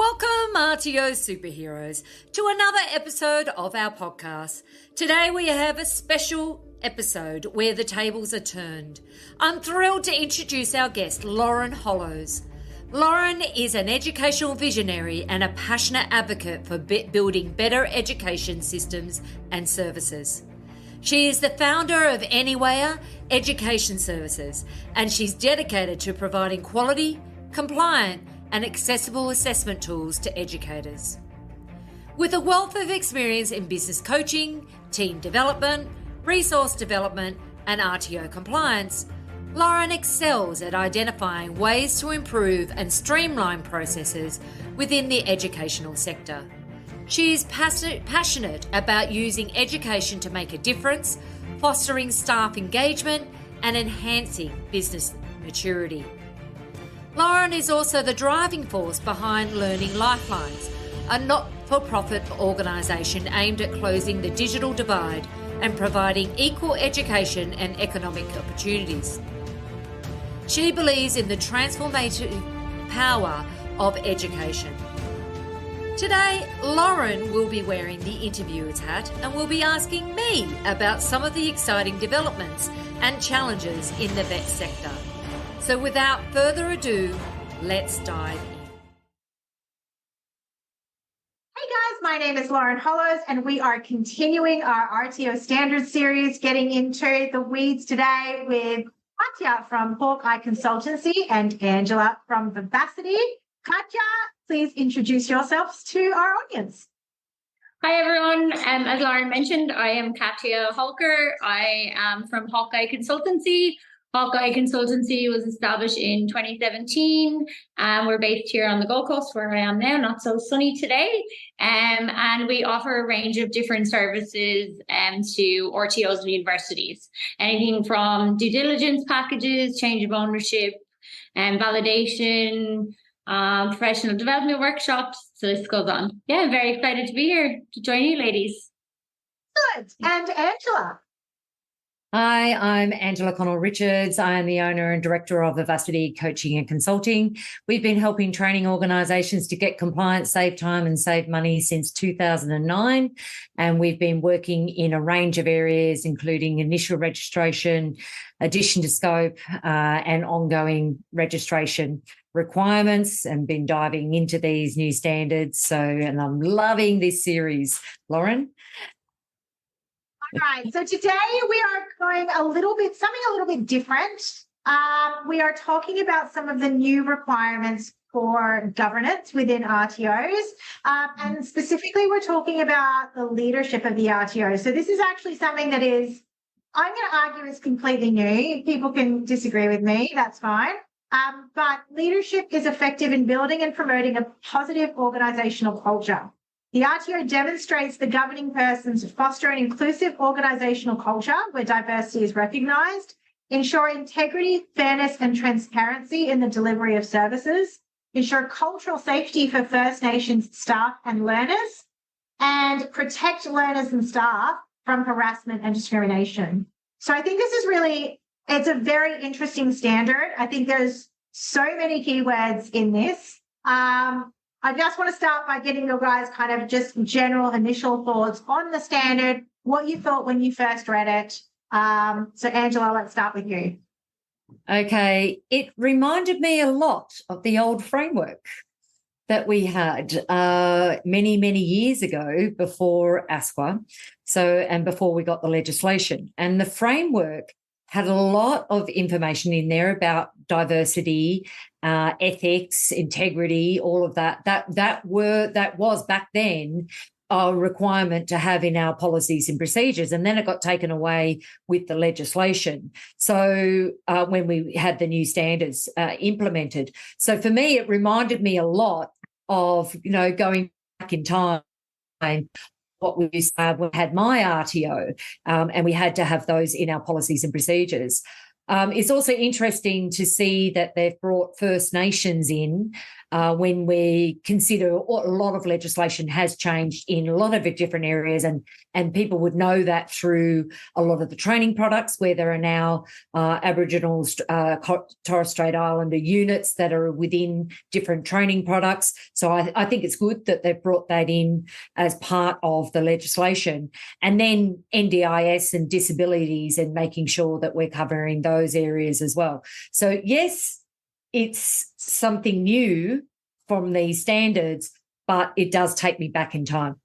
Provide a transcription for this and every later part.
Welcome, RTO superheroes, to another episode of our podcast. Today we have a special episode where the tables are turned. I'm thrilled to introduce our guest, Boon-Hollows. Lauren is an educational visionary and a passionate advocate for building better education systems and services. She is the founder of Anywhere Education Services, and she's dedicated to providing quality, compliant, and accessible assessment tools to educators. With a wealth of experience in business coaching, team development, resource development, and RTO compliance, Lauren excels at identifying ways to improve and streamline processes within the educational sector. She is passionate about using education to make a difference, fostering staff engagement, and enhancing business maturity. Lauren is also the driving force behind Learning Lifelines, a not-for-profit organisation aimed at closing the digital divide and providing equal education and economic opportunities. She believes in the transformative power of education. Today, Lauren will be wearing the interviewer's hat and will be asking me about some of the exciting developments and challenges in the vet sector. So without further ado, let's dive in. Hey guys, my name is Boon-Hollows and we are continuing our RTO standards series, getting into the weeds today with Katja from Hawkeye Consultancy and Angela from Vivacity. Katja, please introduce yourselves to our audience. Hi everyone, as Lauren mentioned, I am Katja Holker. I am from Hawkeye Consultancy. Hawkeye Consultancy was established in 2017. We're based here on the Gold Coast where I am now, not so sunny today. And we offer a range of different services to RTOs and universities. Anything from due diligence packages, change of ownership, validation, professional development workshops. So this goes on. Yeah, I'm very excited to be here to join you ladies. Good. And Angela. Hi, I'm Angela Connell-Richards. I am the owner and director of Vivacity Coaching and Consulting. We've been helping training organisations to get compliant, save time and save money since 2009. And we've been working in a range of areas, including initial registration, addition to scope, and ongoing registration requirements, and been diving into these new standards. And I'm loving this series. Lauren? All right, so today we are going something a little bit different. We are talking about some of the new requirements for governance within RTOs. And specifically, we're talking about the leadership of the RTO. So this is actually something that is, I'm going to argue, is completely new. People can disagree with me, that's fine. But leadership is effective in building and promoting a positive organisational culture. The RTO demonstrates the governing persons foster an inclusive organisational culture where diversity is recognised, ensure integrity, fairness and transparency in the delivery of services, ensure cultural safety for First Nations staff and learners, and protect learners and staff from harassment and discrimination. So I think this is it's a very interesting standard. I think there's so many keywords in this. I just want to start by getting your guys kind of just general initial thoughts on the standard, what you thought when you first read it. So Angela, let's start with you. Okay, it reminded me a lot of the old framework that we had many, many years ago before ASQA, and before we got the legislation. And the framework had a lot of information in there about diversity, ethics, integrity, all of that. That was back then a requirement to have in our policies and procedures, and then it got taken away with the legislation. So when we had the new standards implemented, so for me, it reminded me a lot of going back in time. What we used to have, we had my RTO, and we had to have those in our policies and procedures. It's also interesting to see that they've brought First Nations in when we consider a lot of legislation has changed in a lot of different areas, and people would know that through a lot of the training products where there are now Aboriginal, Torres Strait Islander units that are within different training products. So I think it's good that they've brought that in as part of the legislation. And then NDIS and disabilities, and making sure that we're covering those areas as well. So yes, it's something new from these standards, but it does take me back in time.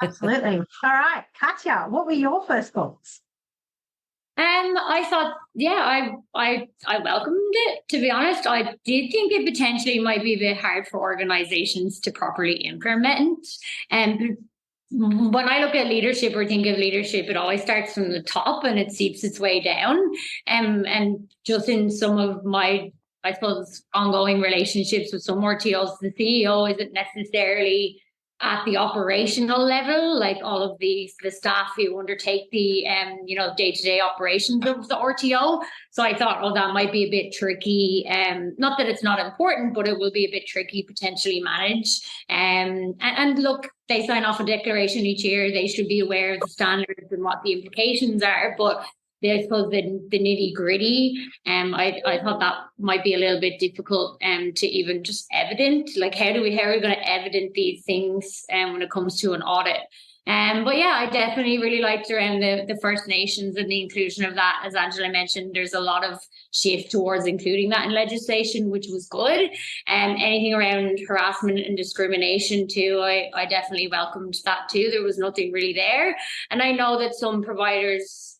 Absolutely. All right, Katja, what were your first thoughts? I thought, yeah, I welcomed it, to be honest. I did think it potentially might be a bit hard for organizations to properly implement. And when I look at leadership or think of leadership, it always starts from the top and it seeps its way down. And just in some of my, I suppose, ongoing relationships with some RTOs, the CEO isn't necessarily at the operational level, like all of the staff who undertake the day-to-day operations of the RTO. So I thought, oh, that might be a bit tricky. Not that it's not important, but it will be a bit tricky potentially managed. And look, they sign off a declaration each year. They should be aware of the standards and what the implications are. But I suppose the nitty gritty, I thought that might be a little bit difficult to even just evident. Like, how are we going to evident these things when it comes to an audit? But yeah, I definitely really liked around the First Nations and the inclusion of that. As Angela mentioned, there's a lot of shift towards including that in legislation, which was good. Anything around harassment and discrimination too, I definitely welcomed that too. There was nothing really there. And I know that some providers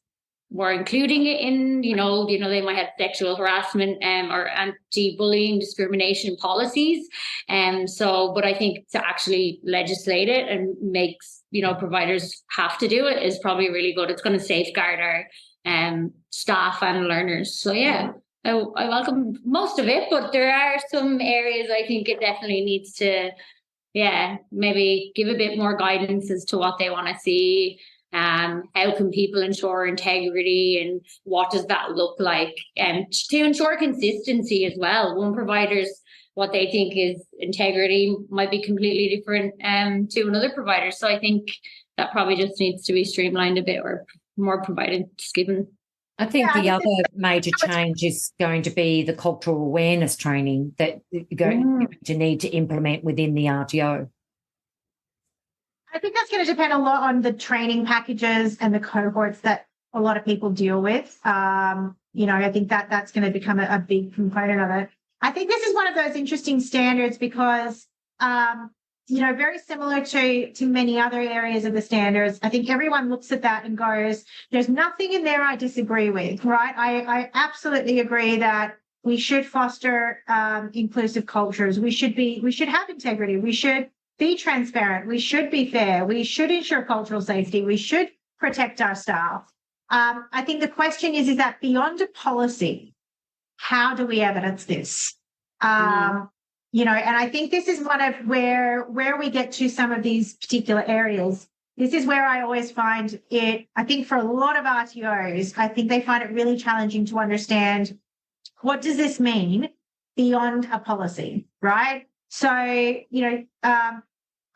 were including it in, they might have sexual harassment or anti-bullying discrimination policies. But I think to actually legislate it and makes, providers have to do it is probably really good. It's going to safeguard our staff and learners. So yeah, I welcome most of it, but there are some areas I think it definitely needs to, maybe give a bit more guidance as to what they want to see. How can people ensure integrity, and what does that look like? And to ensure consistency as well. One provider's what they think is integrity might be completely different to another provider. So I think that probably just needs to be streamlined a bit, or more providence given. I think the other major change is going to be the cultural awareness training that you're going to need to implement within the RTO. I think that's going to depend a lot on the training packages and the cohorts that a lot of people deal with. I think that's going to become a big component of it. I think this is one of those interesting standards because, very similar to many other areas of the standards, I think everyone looks at that and goes, there's nothing in there I disagree with, right? I absolutely agree that we should foster inclusive cultures. We should have integrity. We should be transparent. We should be fair. We should ensure cultural safety. We should protect our staff. I think the question is that beyond a policy, how do we evidence this? And I think this is one of where we get to some of these particular areas. This is where I always find it, I think for a lot of RTOs, I think they find it really challenging to understand, what does this mean beyond a policy, right? So,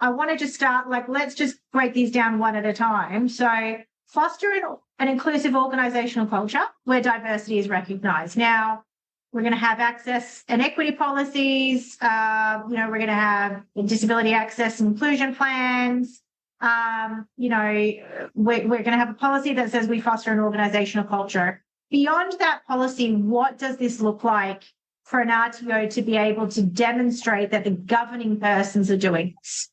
I want to just start, let's just break these down one at a time. So foster an inclusive organizational culture where diversity is recognized. Now, we're going to have access and equity policies. We're going to have disability access and inclusion plans. We're going to have a policy that says we foster an organizational culture. Beyond that policy, what does this look like for an RTO to be able to demonstrate that the governing persons are doing this?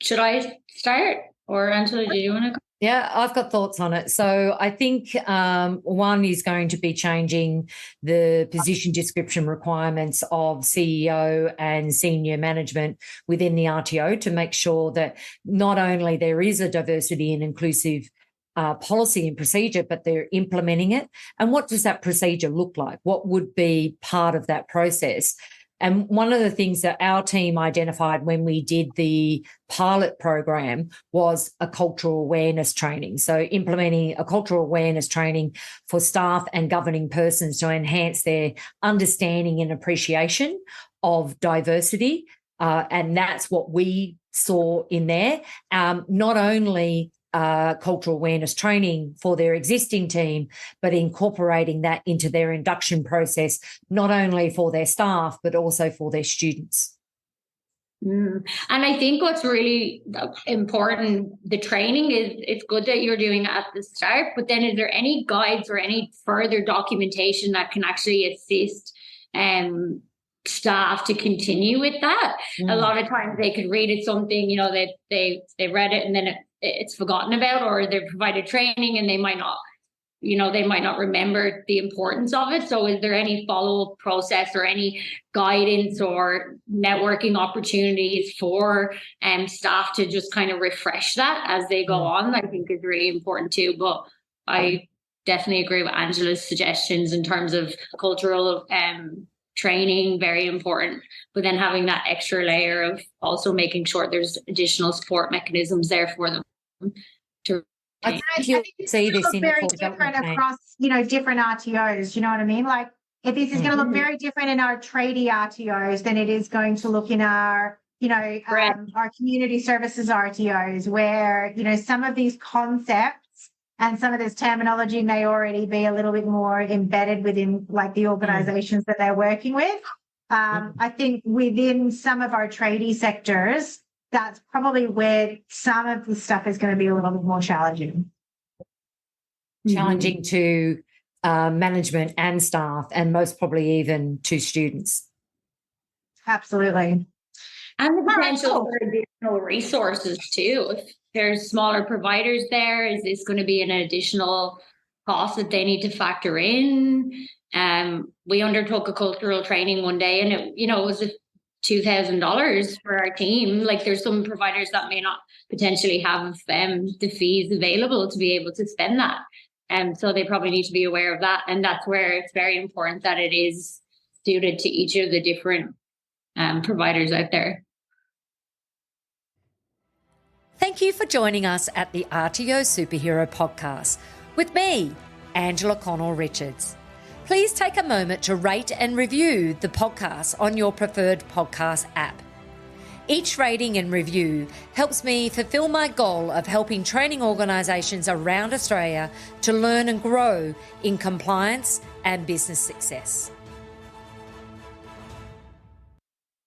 Should I start, or Angela, do you want to? Yeah, I've got thoughts on it. So I think one is going to be changing the position description requirements of CEO and senior management within the RTO to make sure that not only there is a diversity and inclusive policy and procedure, but they're implementing it. And what does that procedure look like? What would be part of that process? And one of the things that our team identified when we did the pilot program was a cultural awareness training. So implementing a cultural awareness training for staff and governing persons to enhance their understanding and appreciation of diversity. And that's what we saw in there. Not only cultural awareness training for their existing team, but incorporating that into their induction process, not only for their staff, but also for their students. And I think what's really important, the training is, it's good that you're doing it at the start, but then is there any guides or any further documentation that can actually assist staff to continue with that? A lot of times they could read it something, that they read it and then it's forgotten about, or they've provided training and they might not remember the importance of it. So is there any follow-up process or any guidance or networking opportunities for staff to just kind of refresh that as they go on? I think is really important too. But I definitely agree with Angela's suggestions in terms of cultural training, very important, but then having that extra layer of also making sure there's additional support mechanisms there for them to. I think you'll see this in very different across, different RTOs. You know what I mean? Like, if this is going to look very different in our tradie RTOs than it is going to look in our, our community services RTOs, where, some of these concepts and some of this terminology may already be a little bit more embedded within like the organizations that they're working with. I think within some of our tradie sectors, that's probably where some of the stuff is going to be a little bit more challenging. Challenging to management and staff, and most probably even to students. Absolutely. And the potential for additional resources too. If there's smaller providers there, is this going to be an additional cost that they need to factor in? We undertook a cultural training one day, and it was $2,000 for our team. Like, there's some providers that may not potentially have the fees available to be able to spend that. So they probably need to be aware of that. And that's where it's very important that it is suited to each of the different providers out there. Thank you for joining us at the RTO Superhero Podcast with me, Angela Connell-Richards. Please take a moment to rate and review the podcast on your preferred podcast app. Each rating and review helps me fulfill my goal of helping training organisations around Australia to learn and grow in compliance and business success.